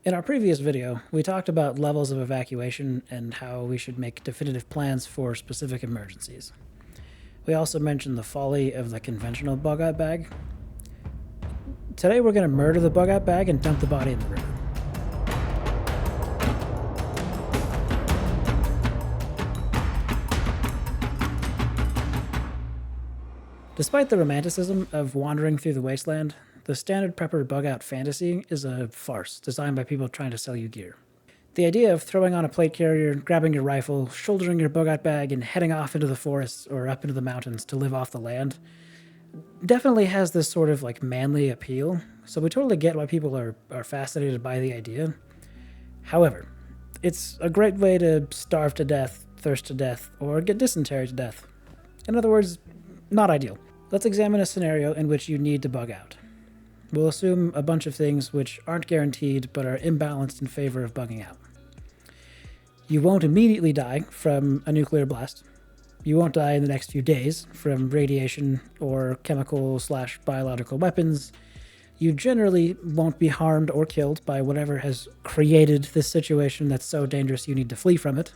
In our previous video, we talked about levels of evacuation and how we should make definitive plans for specific emergencies. We also mentioned the folly of the conventional bug-out bag. Today we're going to murder the bug-out bag and dump the body in the river. Despite the romanticism of wandering through the wasteland, the standard prepper bug-out fantasy is a farce designed by people trying to sell you gear. The idea of throwing on a plate carrier, grabbing your rifle, shouldering your bug-out bag, and heading off into the forests or up into the mountains to live off the land definitely has this sort of manly appeal, so we totally get why people are fascinated by the idea. However, it's a great way to starve to death, thirst to death, or get dysentery to death. In other words, not ideal. Let's examine a scenario in which you need to bug out. We'll assume a bunch of things which aren't guaranteed but are imbalanced in favor of bugging out. You won't immediately die from a nuclear blast. You won't die in the next few days from radiation or chemical/biological weapons. You generally won't be harmed or killed by whatever has created this situation that's so dangerous you need to flee from it.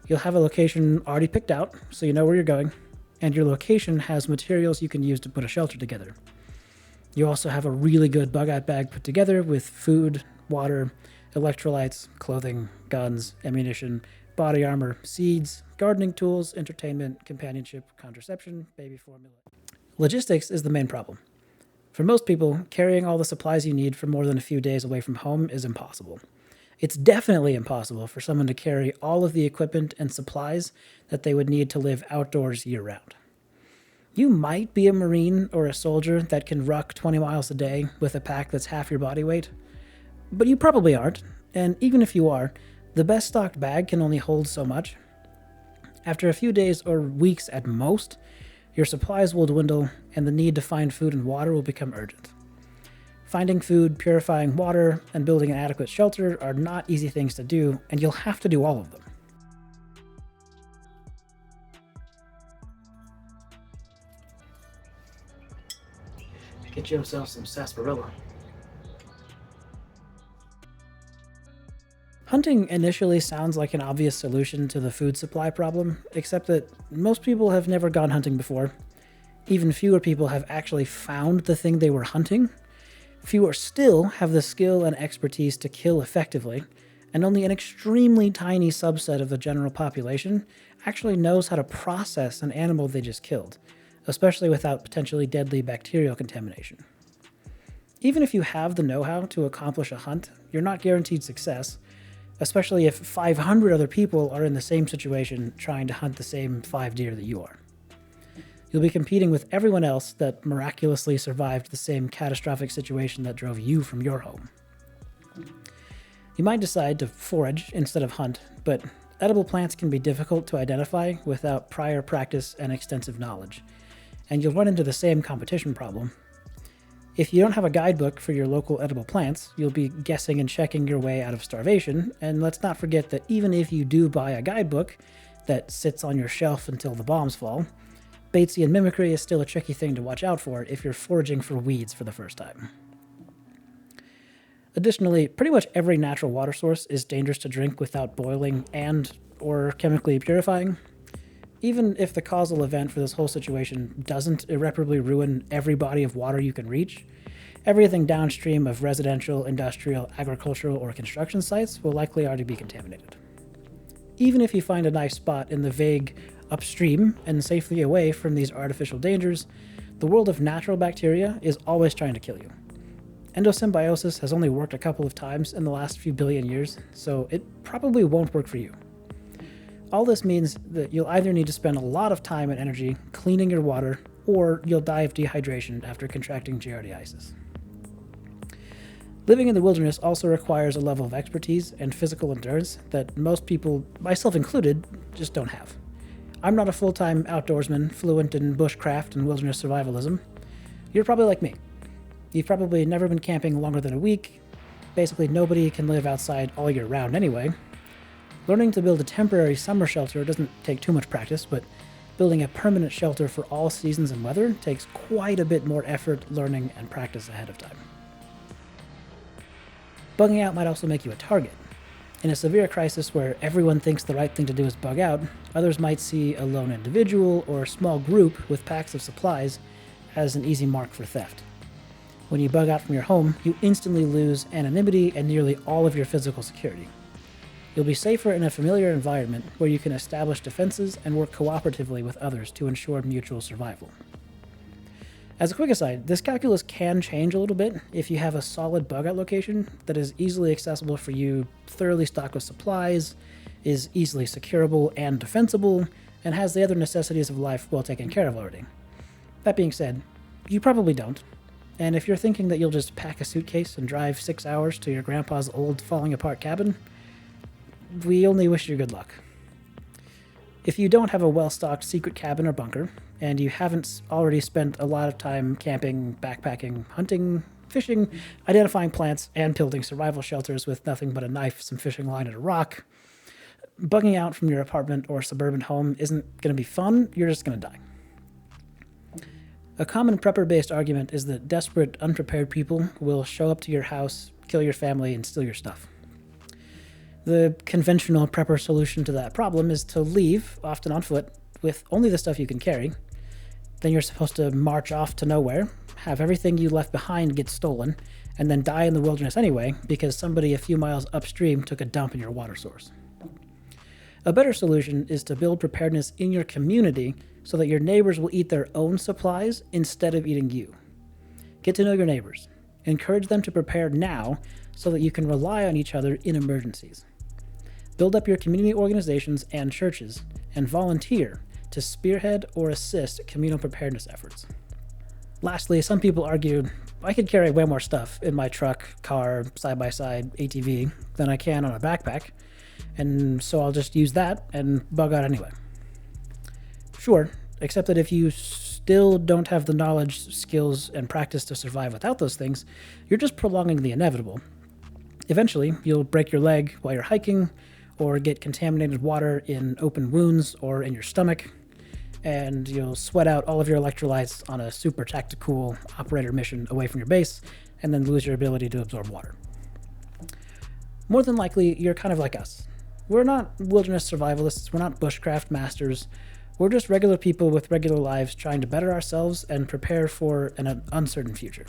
You'll have a location already picked out, so you know where you're going, and your location has materials you can use to put a shelter together. You also have a really good bug-out bag put together with food, water, electrolytes, clothing, guns, ammunition, body armor, seeds, gardening tools, entertainment, companionship, contraception, baby formula. Logistics is the main problem. For most people, carrying all the supplies you need for more than a few days away from home is impossible. It's definitely impossible for someone to carry all of the equipment and supplies that they would need to live outdoors year-round. You might be a Marine or a soldier that can ruck 20 miles a day with a pack that's half your body weight, but you probably aren't, and even if you are, the best stocked bag can only hold so much. After a few days or weeks at most, your supplies will dwindle and the need to find food and water will become urgent. Finding food, purifying water, and building an adequate shelter are not easy things to do, and you'll have to do all of them. Get yourself some sarsaparilla. Hunting initially sounds like an obvious solution to the food supply problem, except that most people have never gone hunting before. Even fewer people have actually found the thing they were hunting. Fewer still have the skill and expertise to kill effectively, and only an extremely tiny subset of the general population actually knows how to process an animal they just killed, especially without potentially deadly bacterial contamination. Even if you have the know-how to accomplish a hunt, you're not guaranteed success, especially if 500 other people are in the same situation trying to hunt the same 5 deer that you are. You'll be competing with everyone else that miraculously survived the same catastrophic situation that drove you from your home. You might decide to forage instead of hunt, but edible plants can be difficult to identify without prior practice and extensive knowledge, and you'll run into the same competition problem. If you don't have a guidebook for your local edible plants, you'll be guessing and checking your way out of starvation, and let's not forget that even if you do buy a guidebook that sits on your shelf until the bombs fall, Batesian mimicry is still a tricky thing to watch out for if you're foraging for weeds for the first time. Additionally, pretty much every natural water source is dangerous to drink without boiling and/or chemically purifying. Even if the causal event for this whole situation doesn't irreparably ruin every body of water you can reach, everything downstream of residential, industrial, agricultural, or construction sites will likely already be contaminated. Even if you find a nice spot in the vague upstream and safely away from these artificial dangers, the world of natural bacteria is always trying to kill you. Endosymbiosis has only worked a couple of times in the last few billion years, so it probably won't work for you. All this means that you'll either need to spend a lot of time and energy cleaning your water, or you'll die of dehydration after contracting giardiasis. Living in the wilderness also requires a level of expertise and physical endurance that most people, myself included, just don't have. I'm not a full-time outdoorsman fluent in bushcraft and wilderness survivalism. You're probably like me. You've probably never been camping longer than a week. Basically, nobody can live outside all year round anyway. Learning to build a temporary summer shelter doesn't take too much practice, but building a permanent shelter for all seasons and weather takes quite a bit more effort, learning, and practice ahead of time. Bugging out might also make you a target. In a severe crisis where everyone thinks the right thing to do is bug out, others might see a lone individual or small group with packs of supplies as an easy mark for theft. When you bug out from your home, you instantly lose anonymity and nearly all of your physical security. You'll be safer in a familiar environment where you can establish defenses and work cooperatively with others to ensure mutual survival. As a quick aside, this calculus can change a little bit if you have a solid bug out location that is easily accessible for you, thoroughly stocked with supplies, is easily securable and defensible, and has the other necessities of life well taken care of already. That being said, you probably don't. And if you're thinking that you'll just pack a suitcase and drive 6 hours to your grandpa's old falling apart cabin, we only wish you good luck. If you don't have a well-stocked secret cabin or bunker, and you haven't already spent a lot of time camping, backpacking, hunting, fishing, identifying plants, and building survival shelters with nothing but a knife, some fishing line, and a rock, bugging out from your apartment or suburban home isn't going to be fun, you're just going to die. A common prepper-based argument is that desperate, unprepared people will show up to your house, kill your family, and steal your stuff. The conventional prepper solution to that problem is to leave, often on foot, with only the stuff you can carry. Then you're supposed to march off to nowhere, have everything you left behind get stolen, and then die in the wilderness anyway because somebody a few miles upstream took a dump in your water source. A better solution is to build preparedness in your community so that your neighbors will eat their own supplies instead of eating you. Get to know your neighbors. Encourage them to prepare now so that you can rely on each other in emergencies. Build up your community organizations and churches, and volunteer to spearhead or assist communal preparedness efforts. Lastly, some people argue, I could carry way more stuff in my truck, car, side-by-side, ATV than I can on a backpack, and so I'll just use that and bug out anyway. Sure, except that if you still don't have the knowledge, skills, and practice to survive without those things, you're just prolonging the inevitable. Eventually, you'll break your leg while you're hiking, or get contaminated water in open wounds or in your stomach, and you'll sweat out all of your electrolytes on a super tactical operator mission away from your base, and then lose your ability to absorb water. More than likely, you're kind of like us. We're not wilderness survivalists, we're not bushcraft masters, we're just regular people with regular lives trying to better ourselves and prepare for an uncertain future.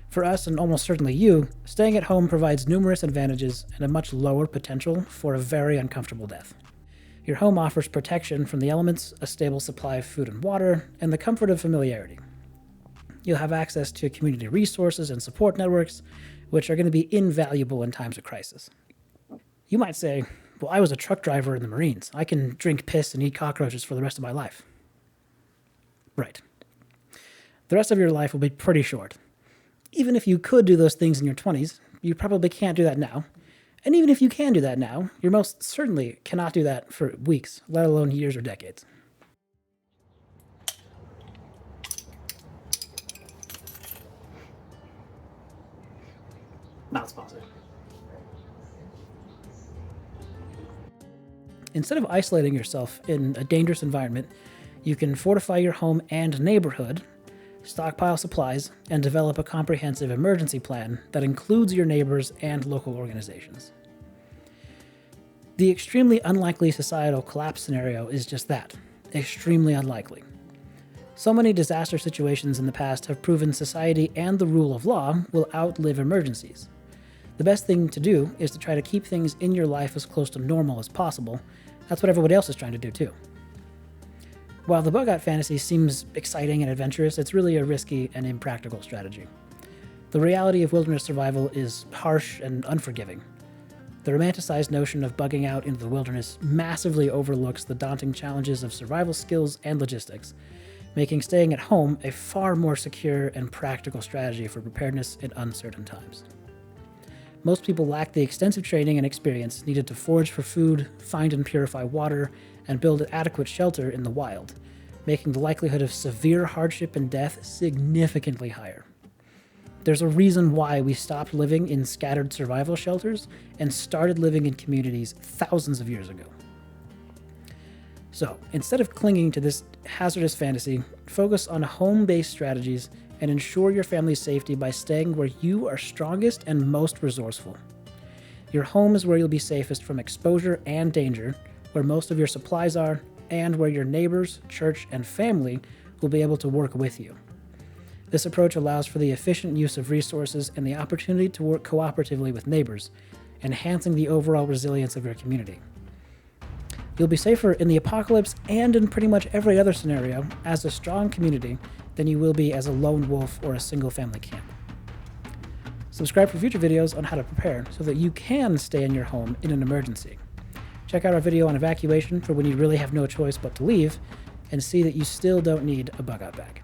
For us, and almost certainly you, staying at home provides numerous advantages and a much lower potential for a very uncomfortable death. Your home offers protection from the elements, a stable supply of food and water, and the comfort of familiarity. You'll have access to community resources and support networks, which are going to be invaluable in times of crisis. You might say, well, I was a truck driver in the Marines. I can drink piss and eat cockroaches for the rest of my life. Right. The rest of your life will be pretty short. Even if you could do those things in your 20s, you probably can't do that now. And even if you can do that now, you most certainly cannot do that for weeks, let alone years or decades. Now let's pause it. Instead of isolating yourself in a dangerous environment, you can fortify your home and neighborhood, stockpile supplies, and develop a comprehensive emergency plan that includes your neighbors and local organizations. The extremely unlikely societal collapse scenario is just that, extremely unlikely. So many disaster situations in the past have proven society and the rule of law will outlive emergencies. The best thing to do is to try to keep things in your life as close to normal as possible. That's what everybody else is trying to do too. While the bug out fantasy seems exciting and adventurous, it's really a risky and impractical strategy. The reality of wilderness survival is harsh and unforgiving. The romanticized notion of bugging out into the wilderness massively overlooks the daunting challenges of survival skills and logistics, making staying at home a far more secure and practical strategy for preparedness in uncertain times. Most people lack the extensive training and experience needed to forage for food, find and purify water, and build adequate shelter in the wild, making the likelihood of severe hardship and death significantly higher. There's a reason why we stopped living in scattered survival shelters and started living in communities thousands of years ago. So, instead of clinging to this hazardous fantasy, focus on home-based strategies and ensure your family's safety by staying where you are strongest and most resourceful. Your home is where you'll be safest from exposure and danger, where most of your supplies are, and where your neighbors, church, and family will be able to work with you. This approach allows for the efficient use of resources and the opportunity to work cooperatively with neighbors, enhancing the overall resilience of your community. You'll be safer in the apocalypse and in pretty much every other scenario as a strong community than you will be as a lone wolf or a single-family camp. Subscribe for future videos on how to prepare so that you can stay in your home in an emergency. Check out our video on evacuation for when you really have no choice but to leave, and see that you still don't need a bug-out bag.